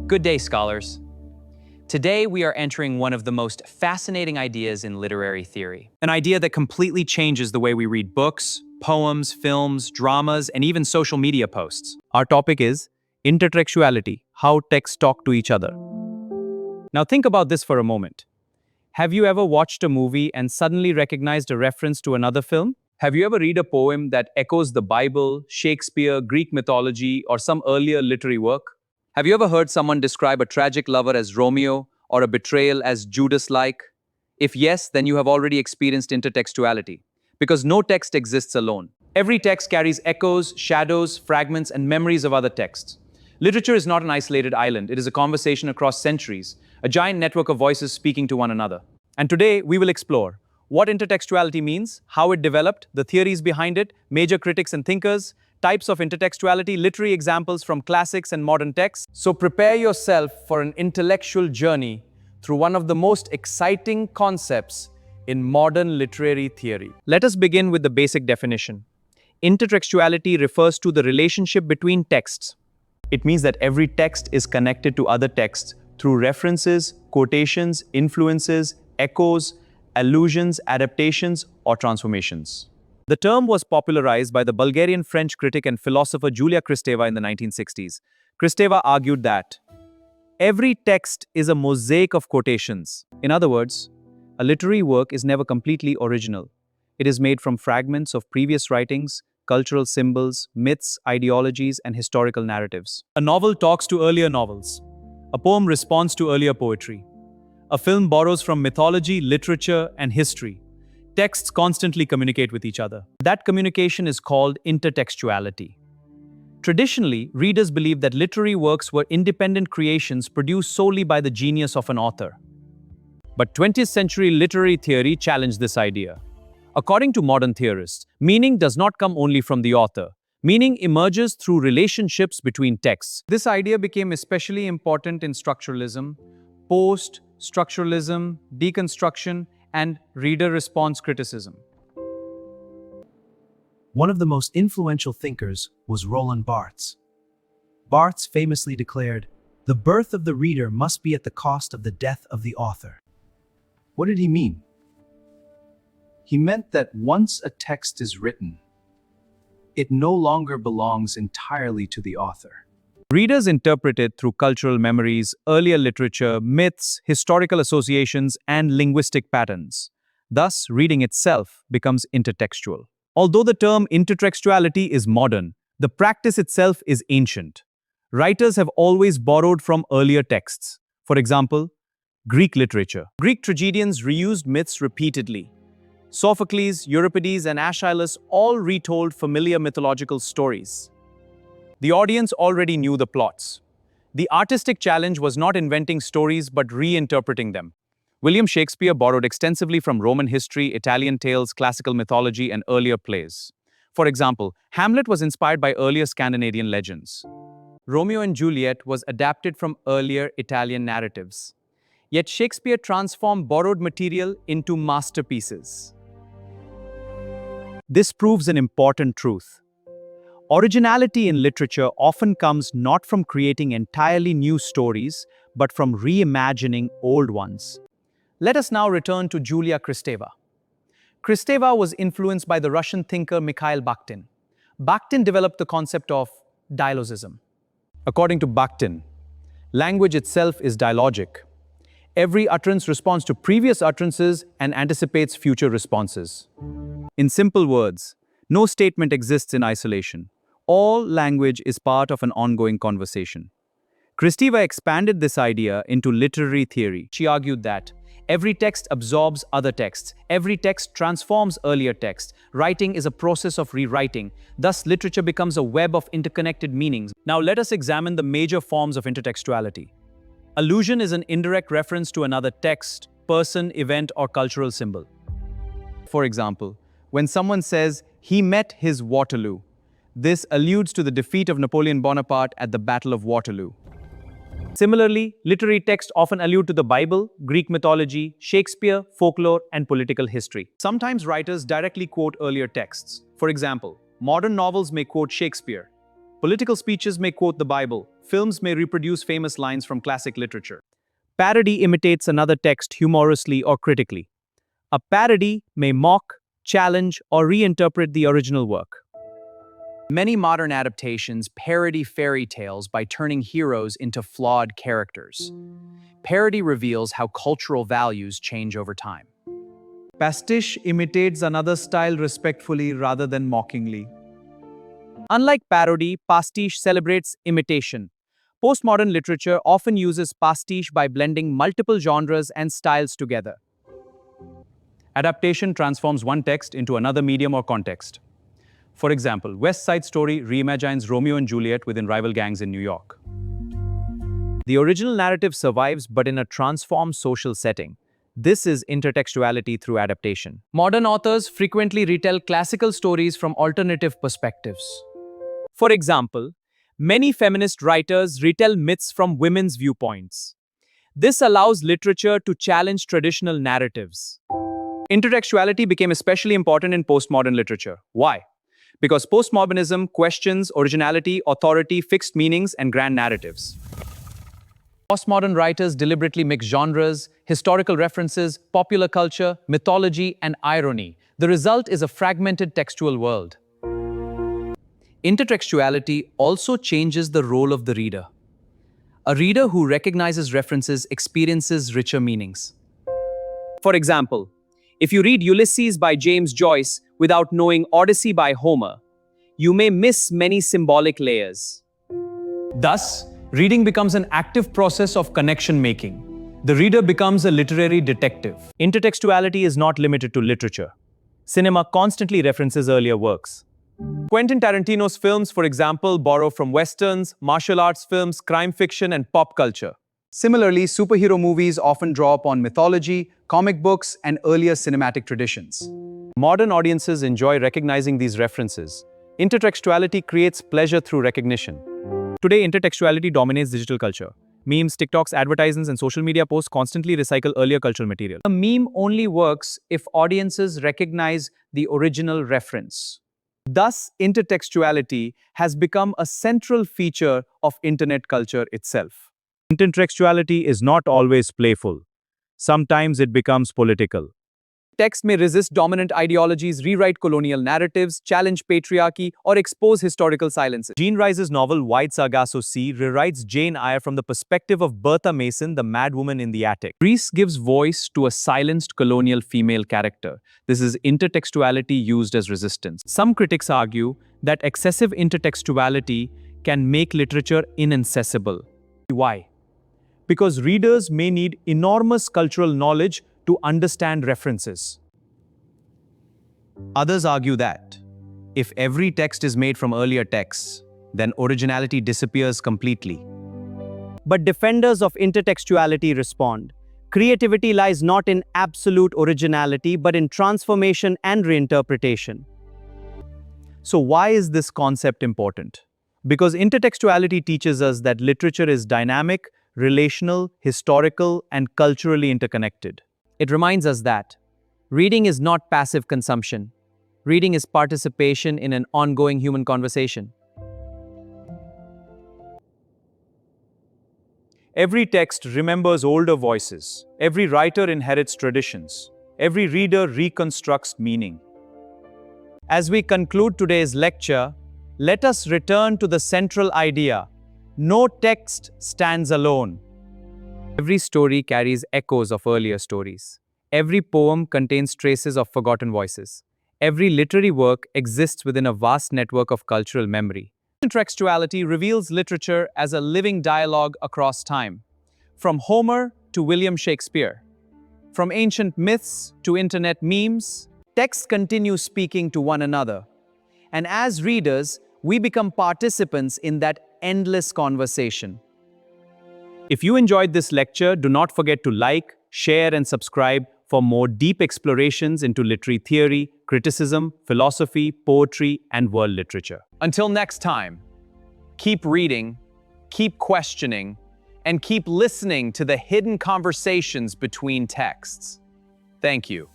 Good day, scholars. Today we are entering one of the most fascinating ideas in literary theory. An idea that completely changes the way we read books, poems, films, dramas, and even social media posts. Our topic is intertextuality, how texts talk to each other. Now think about this for a moment. Have you ever watched a movie and suddenly recognized a reference to another film? Have you ever read a poem that echoes the Bible, Shakespeare, Greek mythology, or some earlier literary work? Have you ever heard someone describe a tragic lover as Romeo or a betrayal as Judas-like? If yes, then you have already experienced intertextuality, because no text exists alone. Every text carries echoes, shadows, fragments, and memories of other texts. Literature is not an isolated island, it is a conversation across centuries, a giant network of voices speaking to one another. And today, we will explore what intertextuality means, how it developed, the theories behind it, major critics and thinkers, types of intertextuality, literary examples from classics and modern texts. So prepare yourself for an intellectual journey through one of the most exciting concepts in modern literary theory. Let us begin with the basic definition. Intertextuality refers to the relationship between texts. It means that every text is connected to other texts through references, quotations, influences, echoes, allusions, adaptations, or transformations. The term was popularized by the Bulgarian French critic and philosopher Julia Kristeva in the 1960s. Kristeva argued that every text is a mosaic of quotations. In other words, a literary work is never completely original. It is made from fragments of previous writings, cultural symbols, myths, ideologies, and historical narratives. A novel talks to earlier novels. A poem responds to earlier poetry. A film borrows from mythology, literature, and history. Texts constantly communicate with each other. That communication is called intertextuality. Traditionally, readers believed that literary works were independent creations produced solely by the genius of an author. But 20th century literary theory challenged this idea. According to modern theorists, meaning does not come only from the author. Meaning emerges through relationships between texts. This idea became especially important in structuralism, post-structuralism, deconstruction, and reader response criticism. One of the most influential thinkers was Roland Barthes. Barthes famously declared, "The birth of the reader must be at the cost of the death of the author." What did he mean? He meant that once a text is written, it no longer belongs entirely to the author. Readers interpret it through cultural memories, earlier literature, myths, historical associations, and linguistic patterns. Thus, reading itself becomes intertextual. Although the term intertextuality is modern, the practice itself is ancient. Writers have always borrowed from earlier texts. For example, Greek literature. Greek tragedians reused myths repeatedly. Sophocles, Euripides, and Aeschylus all retold familiar mythological stories. The audience already knew the plots. The artistic challenge was not inventing stories but reinterpreting them. William Shakespeare borrowed extensively from Roman history, Italian tales, classical mythology, and earlier plays. For example, Hamlet was inspired by earlier Scandinavian legends. Romeo and Juliet was adapted from earlier Italian narratives. Yet Shakespeare transformed borrowed material into masterpieces. This proves an important truth. Originality in literature often comes not from creating entirely new stories, but from reimagining old ones. Let us now return to Julia Kristeva. Kristeva was influenced by the Russian thinker Mikhail Bakhtin. Bakhtin developed the concept of dialogism. According to Bakhtin, language itself is dialogic. Every utterance responds to previous utterances and anticipates future responses. In simple words, no statement exists in isolation. All language is part of an ongoing conversation. Kristeva expanded this idea into literary theory. She argued that every text absorbs other texts. Every text transforms earlier texts. Writing is a process of rewriting. Thus, literature becomes a web of interconnected meanings. Now, let us examine the major forms of intertextuality. Allusion is an indirect reference to another text, person, event, or cultural symbol. For example, when someone says, "He met his Waterloo," this alludes to the defeat of Napoleon Bonaparte at the Battle of Waterloo. Similarly, literary texts often allude to the Bible, Greek mythology, Shakespeare, folklore, and political history. Sometimes writers directly quote earlier texts. For example, modern novels may quote Shakespeare. Political speeches may quote the Bible. Films may reproduce famous lines from classic literature. Parody imitates another text humorously or critically. A parody may mock, challenge, or reinterpret the original work. Many modern adaptations parody fairy tales by turning heroes into flawed characters. Parody reveals how cultural values change over time. Pastiche imitates another style respectfully rather than mockingly. Unlike parody, pastiche celebrates imitation. Postmodern literature often uses pastiche by blending multiple genres and styles together. Adaptation transforms one text into another medium or context. For example, West Side Story reimagines Romeo and Juliet within rival gangs in New York. The original narrative survives but in a transformed social setting. This is intertextuality through adaptation. Modern authors frequently retell classical stories from alternative perspectives. For example, many feminist writers retell myths from women's viewpoints. This allows literature to challenge traditional narratives. Intertextuality became especially important in postmodern literature. Why? Because postmodernism questions originality, authority, fixed meanings, and grand narratives. Postmodern writers deliberately mix genres, historical references, popular culture, mythology, and irony. The result is a fragmented textual world. Intertextuality also changes the role of the reader. A reader who recognizes references experiences richer meanings. For example, if you read Ulysses by James Joyce without knowing Odyssey by Homer, you may miss many symbolic layers. Thus, reading becomes an active process of connection making. The reader becomes a literary detective. Intertextuality is not limited to literature. Cinema constantly references earlier works. Quentin Tarantino's films, for example, borrow from westerns, martial arts films, crime fiction, and pop culture. Similarly, superhero movies often draw upon mythology, comic books, and earlier cinematic traditions. Modern audiences enjoy recognizing these references. Intertextuality creates pleasure through recognition. Today, intertextuality dominates digital culture. Memes, TikToks, advertisements, and social media posts constantly recycle earlier cultural material. A meme only works if audiences recognize the original reference. Thus, intertextuality has become a central feature of internet culture itself. Intertextuality is not always playful. Sometimes it becomes political. Text may resist dominant ideologies, rewrite colonial narratives, challenge patriarchy, or expose historical silences. Jean Rice's novel White Sargasso Sea rewrites Jane Eyre from the perspective of Bertha Mason, the madwoman in the attic. Greece gives voice to a silenced colonial female character. This is intertextuality used as resistance. Some critics argue that excessive intertextuality can make literature inaccessible. Why? Because readers may need enormous cultural knowledge to understand references. Others argue that if every text is made from earlier texts, then originality disappears completely. But defenders of intertextuality respond, creativity lies not in absolute originality, but in transformation and reinterpretation. So why is this concept important? Because intertextuality teaches us that literature is dynamic, relational, historical, and culturally interconnected. It reminds us that reading is not passive consumption. Reading is participation in an ongoing human conversation. Every text remembers older voices. Every writer inherits traditions. Every reader reconstructs meaning. As we conclude today's lecture, let us return to the central idea: no text stands alone. Every story carries echoes of earlier stories. Every poem contains traces of forgotten voices. Every literary work exists within a vast network of cultural memory. Intertextuality reveals literature as a living dialogue across time. From Homer to William Shakespeare, from ancient myths to internet memes, texts continue speaking to one another. And as readers, we become participants in that endless conversation. If you enjoyed this lecture, do not forget to like, share, and subscribe for more deep explorations into literary theory, criticism, philosophy, poetry, and world literature. Until next time, keep reading, keep questioning, and keep listening to the hidden conversations between texts. Thank you.